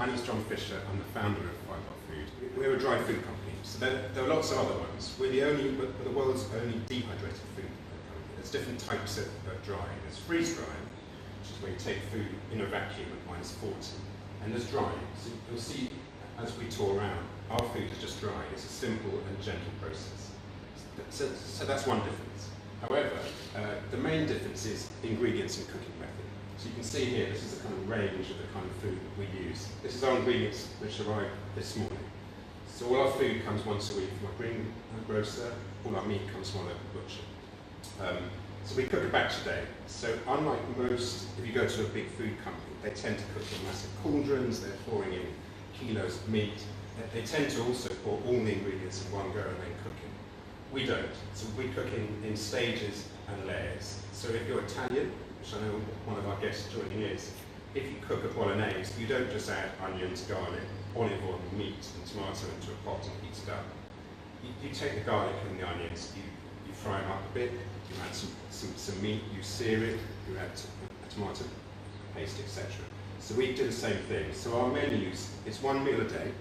My name's John Fisher. I'm the founder of Firepot Food. We're a dry food company, so there are lots of other ones. We're we're the world's only dehydrated food company. There's different types of drying. There's freeze drying, which is where you take food in a vacuum at -40, and there's drying. So you'll see as we tour around, our food is just dry. It's a simple and gentle process. So that's one difference. However, the main difference is the ingredients and cooking method. So you can see here, this is the kind of range of the kind of food that we use. This is our ingredients which arrived this morning. So all our food comes once a week from a greengrocer. All our meat comes from a butcher. So we cook a batch a day. So unlike most, if you go to a big food company, they tend to cook in massive cauldrons, they're pouring in kilos of meat. They tend to also pour all the ingredients in one go and then cook it. We don't. So we cook in stages and layers. So if you're Italian, which I know one of our guests joining is, if you cook a bolognese, you don't just add onions, garlic, olive oil, meat and tomato into a pot and heat it up. You take the garlic and the onions, you fry them up a bit, you add some meat, you sear it, you add a tomato paste, etc. So we do the same thing. So our menus, it's one meal a day,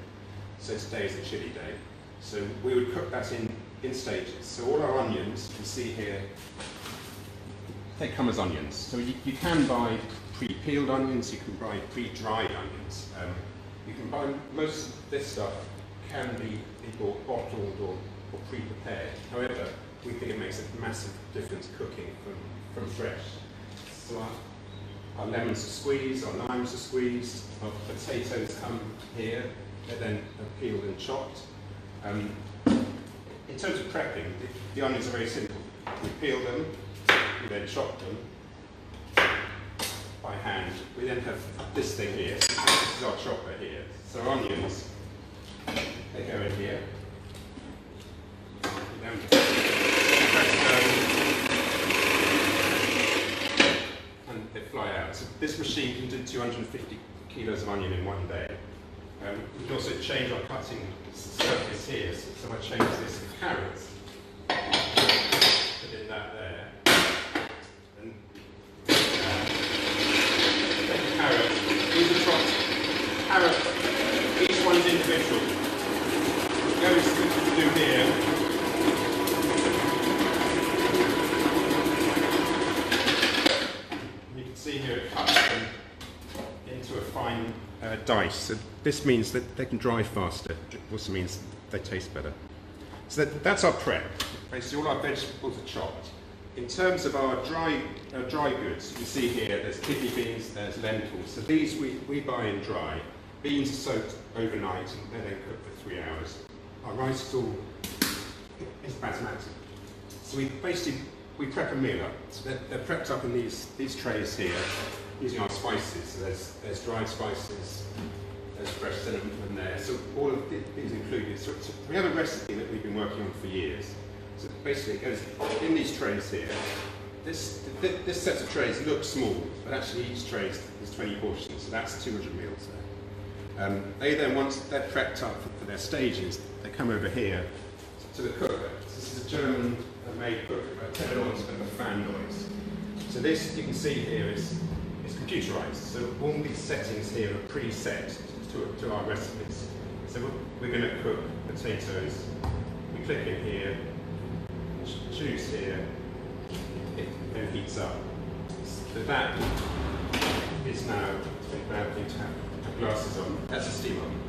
so today is a chili day. So we would cook that in stages. So all our onions, you can see here, they come as onions. So you can buy pre-peeled onions, you can buy pre-dried onions. You can buy, most of this stuff can be bought bottled or pre-prepared. However, we think it makes a massive difference cooking from fresh. So our lemons are squeezed, our limes are squeezed, our potatoes come here, they're then peeled and chopped. In terms of prepping, the onions are very simple. We peel them, we then chop them by hand. We then have this thing here. This is our chopper here. So onions, they go in here. We then press them, and they fly out. So this machine can do 250 kilos of onion in one day. We can also change our cutting surface here. So I change this to carrots. Put in that there. And carrot. These are chopped. Carrot. Each one's individual. Very simple to do here. You can see here it cuts them into a fine dice. So this means that they can dry faster. It also means they taste better. So that's our prep. Basically, all our vegetables are chopped. In terms of our dry goods, you can see here there's kidney beans, there's lentils. So these we buy in dry. Beans are soaked overnight and they're then cooked for 3 hours. Our rice is all basmati. So we prep a meal up. So they're prepped up in these trays here using our spices. So there's dried spices, there's fresh cinnamon there. So all of these included. So we have a recipe that we've been working on for years. So basically it goes in these trays here. This set of trays looks small, but actually each tray is 20 portions, so that's 200 meals there. They then, once they're prepped up for their stages, they come over here to the cooker. So this is a German-made cooker, but turn it on to a fan noise. So this, you can see here, is computerized. So all these settings here are preset to our recipes. So we're going to cook potatoes. We click in here, choose here, it then heats up. So that is now, without need to have glasses on, that's a steam oven.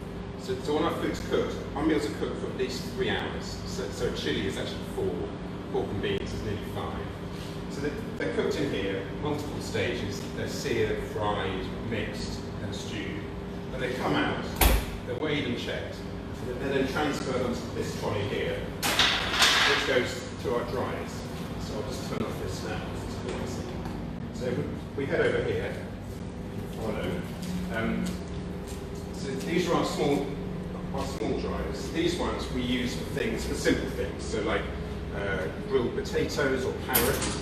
So when our food's cooked, our meals are cooked for at least 3 hours. So chili is actually 4, pork and beans is nearly 5. So they're cooked in here, multiple stages. They're seared, fried, mixed, and stewed. When they come out, they're weighed and checked. They're then transferred onto this trolley here, which goes to our dryers. So I'll just turn off this now. So we head over here. Follow. So these are our small dryers. These ones we use for simple things. So like grilled potatoes or carrots.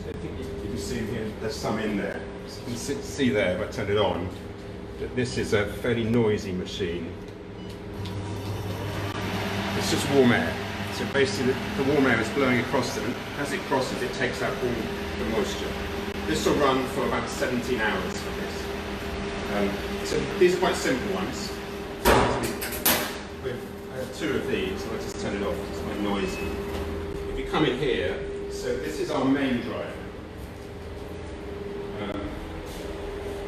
So I think you can see here, there's some in there. So you can see there, if I turn it on, that this is a fairly noisy machine. It's just warm air. So basically the warm air is blowing across them. As it crosses, it takes out all the moisture. This will run for about 17 hours for this. So these are quite simple ones. With two of these, I'll just turn it off, it's quite noisy. If you come in here, so this is our main dryer.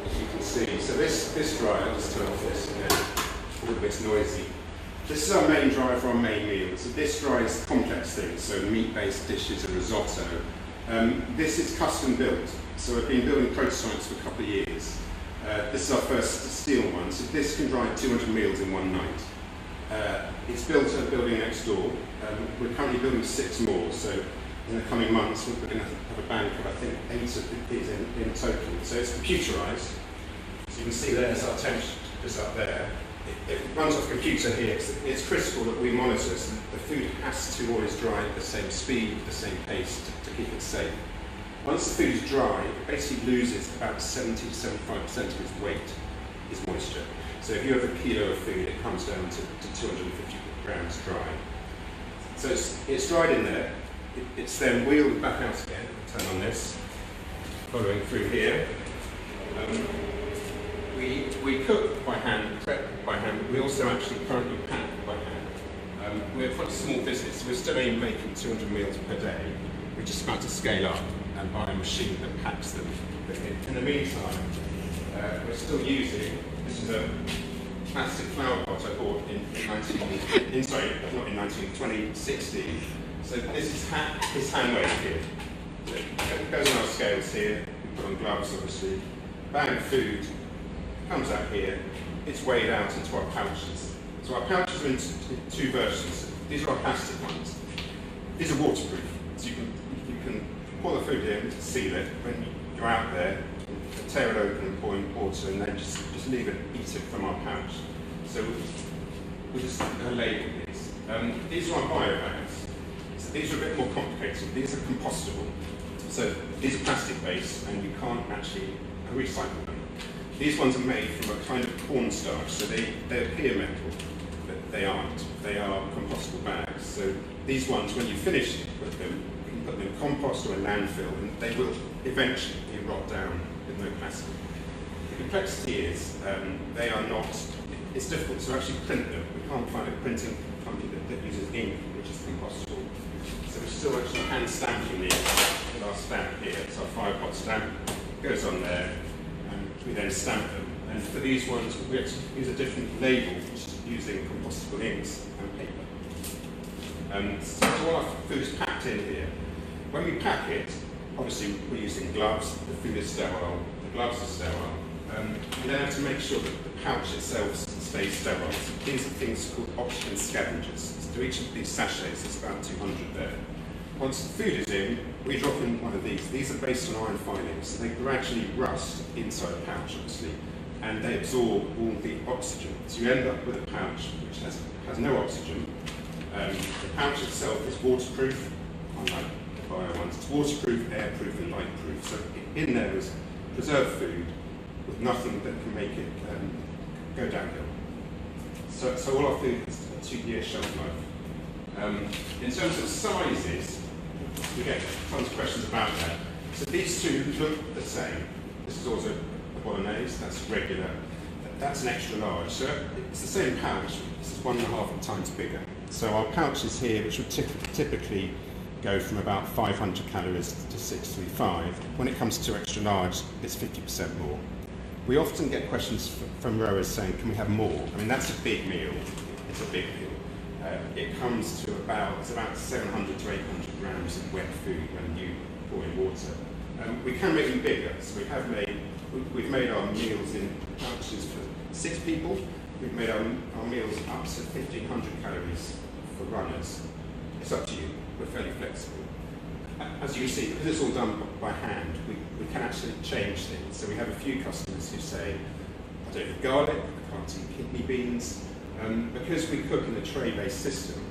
As you can see, so this dryer, I'll just turn off this again, a little bit noisy. This is our main dryer for our main meals. So this dries complex things, so meat-based dishes and risotto. This is custom built, so I've been building prototypes for a couple of years. This is our first steel one, so this can dry 200 meals in one night. It's built at a building next door. We're currently building 6 more, so in the coming months we're going to have a bank of I think 8 of these in total. So it's computerised, so you can see there's our temp just up there. It runs off a computer here. It's critical that we monitor so the food has to always dry at the same speed, the same pace to keep it safe. Once the food is dry, it basically loses about 70 to 75% of its weight is moisture. So if you have a kilo of food, it comes down to 250 grams dry. So it's dried in there. It's then wheeled back out again. I'll turn on this. Following through here. We cook by hand, prep by hand. We also actually currently pack by hand. We're quite a small business, so we're still only making 200 meals per day. We're just about to scale up and buy a machine that packs them. But in the meantime, we're still using, this is a plastic flower pot I bought in 2016. So this is hand weighed here. So it goes on our scales here, we put on gloves obviously, bag of food, comes out here, it's weighed out into our pouches. So our pouches are in 2 versions. These are our plastic ones. These are waterproof, so you can pour the food in, seal it. When you're out there, you tear it open and pour in water, and then just leave it, eat it from our pouch. So we'll just label these. These are our bio bags. So these are a bit more complicated. These are compostable. So these are plastic based, and you can't actually recycle them. These ones are made from a kind of cornstarch, so they appear metal, but they aren't. They are compostable bags. So these ones, when you finish with them, you can put them in compost or a landfill, and they will eventually rot down with no plastic. The complexity is they are not. It's difficult to actually print them. We can't find a printing company that uses ink, which is compostable. So we're still actually hand stamping these with our stamp here. It's our Firepot stamp. It goes on there. We then stamp them, and for these ones we actually use a different label, which is using compostable inks and paper. So all our food is packed in here. When we pack it, obviously we're using gloves, the food is sterile, the gloves are sterile. We then have to make sure that the pouch itself stays sterile. So these are things called oxygen scavengers. So to each of these sachets, there's about 200 there. Once the food is in, we drop in one of these. These are based on iron filings, so they gradually rust inside the pouch, obviously, and they absorb all the oxygen. So you end up with a pouch which has no oxygen. The pouch itself is waterproof, unlike the bio ones. It's waterproof, airproof, and lightproof. So in there is preserved food with nothing that can make it go downhill. So all our food has a 2-year shelf life. In terms of sizes, we get tons of questions about that. So these two look the same. This is also a bolognese, that's regular. That's an extra large. So it's the same pouch, this is 1.5 times bigger. So our pouches here, which would typically go from about 500 calories to 635, when it comes to extra large, it's 50% more. We often get questions from rowers saying, can we have more? I mean, that's a big meal. It's a big meal. It comes to about 700 to 800 grams of wet food when you pour in water. We can make them bigger, so we've made our meals in pouches for 6 people. We've made our meals up to 1,500 calories for runners. It's up to you. We're fairly flexible. As you see, because it's all done by hand, we can actually change things. So we have a few customers who say, I don't eat garlic, I can't eat kidney beans. Because we cook in a tray-based system,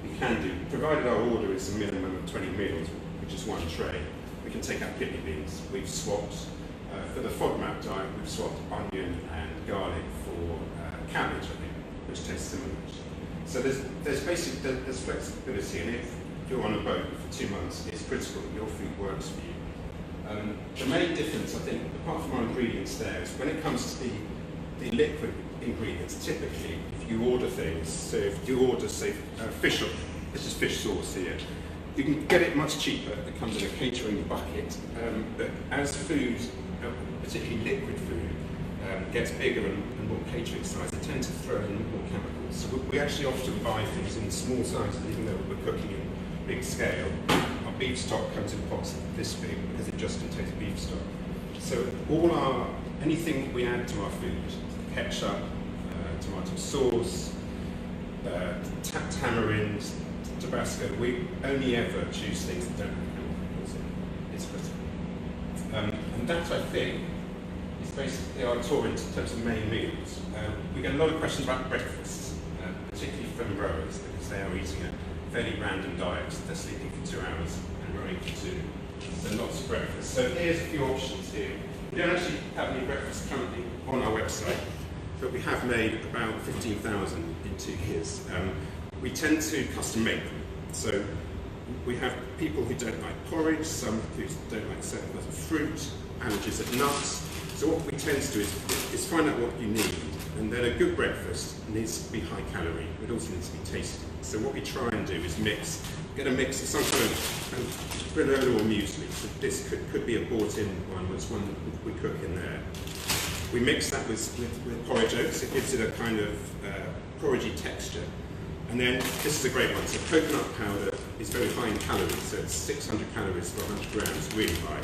we can do, provided our order is a minimum of 20 meals, which is 1 tray, we can take out kidney beans. We've swapped, for the FODMAP diet, we've swapped onion and garlic for cabbage, I think, which tastes similar. So there's flexibility, and if you're on a boat for 2 months, it's critical that your food works for you. The main difference, I think, apart from our ingredients there, is when it comes to the the liquid ingredients, typically, if you order things, so if you order, say, fish, this is fish sauce here, you can get it much cheaper. It comes in a catering bucket. But as food, particularly liquid food, gets bigger and more catering size, they tend to throw in more chemicals. So we actually often buy things in small sizes, even though we're cooking in big scale. Our beef stock comes in pots this big because it just contains beef stock. So anything we add to our food, ketchup, tomato sauce, tamarind, Tabasco, we only ever choose things that don't have chemicals in. It's critical. And that, I think, is basically our tour in terms of main meals. We get a lot of questions about breakfast, particularly from rowers, because they are eating a fairly random diet. They're sleeping for 2 hours and rowing for 2. So lots of breakfast. So here's a few options here. We don't actually have any breakfast currently on our website, but we have made about 15,000 in 2 years. We tend to custom make them. So we have people who don't like porridge, some who don't like certain kinds of fruit, allergies at nuts. So what we tend to do is find out what you need, and then a good breakfast needs to be high calorie, but it also needs to be tasty. So what we try and do is get a mix of some kind of granola or muesli. So this could be a bought-in one, it's one that we cook in there. We mix that with porridge oats. It gives it a kind of porridgey texture. And then this is a great one. So coconut powder is very high in calories, so it's 600 calories for 100 grams, really high.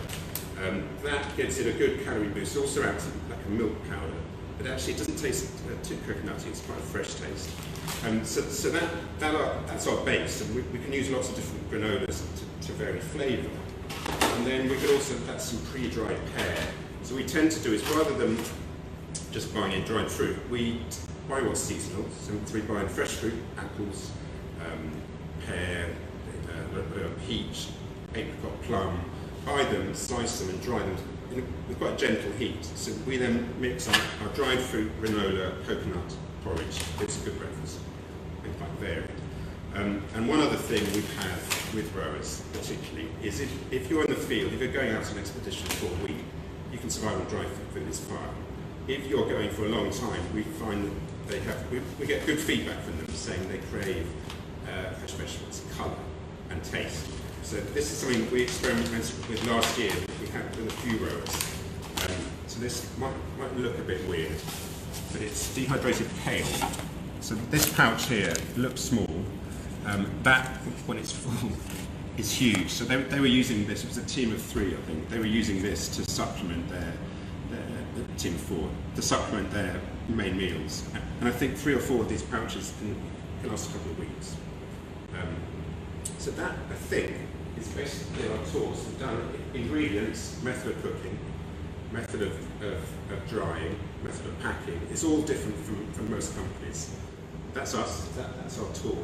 That gives it a good calorie boost. It also acts like a milk powder, but actually it doesn't taste too coconutty. It's quite a fresh taste. So that's our base, and we can use lots of different granolas to vary flavour. And then we could also add some pre-dried pear. So what we tend to do is, rather than just buying in dried fruit, we buy what's seasonal. So we buy in fresh fruit, apples, pear, peach, apricot, plum. Buy them, slice them, and dry them with quite a gentle heat. So we then mix our dried fruit, granola, coconut porridge. It's a good breakfast and quite varied. And one other thing we have with rowers, particularly, is if you're in the field, if you're going out on an expedition for a week, you can survive on dry food this far. If you're going for a long time, we find that we get good feedback from them saying they crave fresh vegetables, colour and taste. So this is something we experimented with last year. We had with a few rowers. So this might look a bit weird, but it's dehydrated kale. So this pouch here looks small. That, when it's full, is huge. So they were using this. It was a team of 3, I think. They were using this to supplement their team of 4 to supplement their main meals. And I think 3 or 4 of these pouches can last a couple of weeks. So that, I think, is basically our tour. So we've done ingredients, method of cooking, method of drying, method of packing. It's all different from most companies. That's us. That's our tour.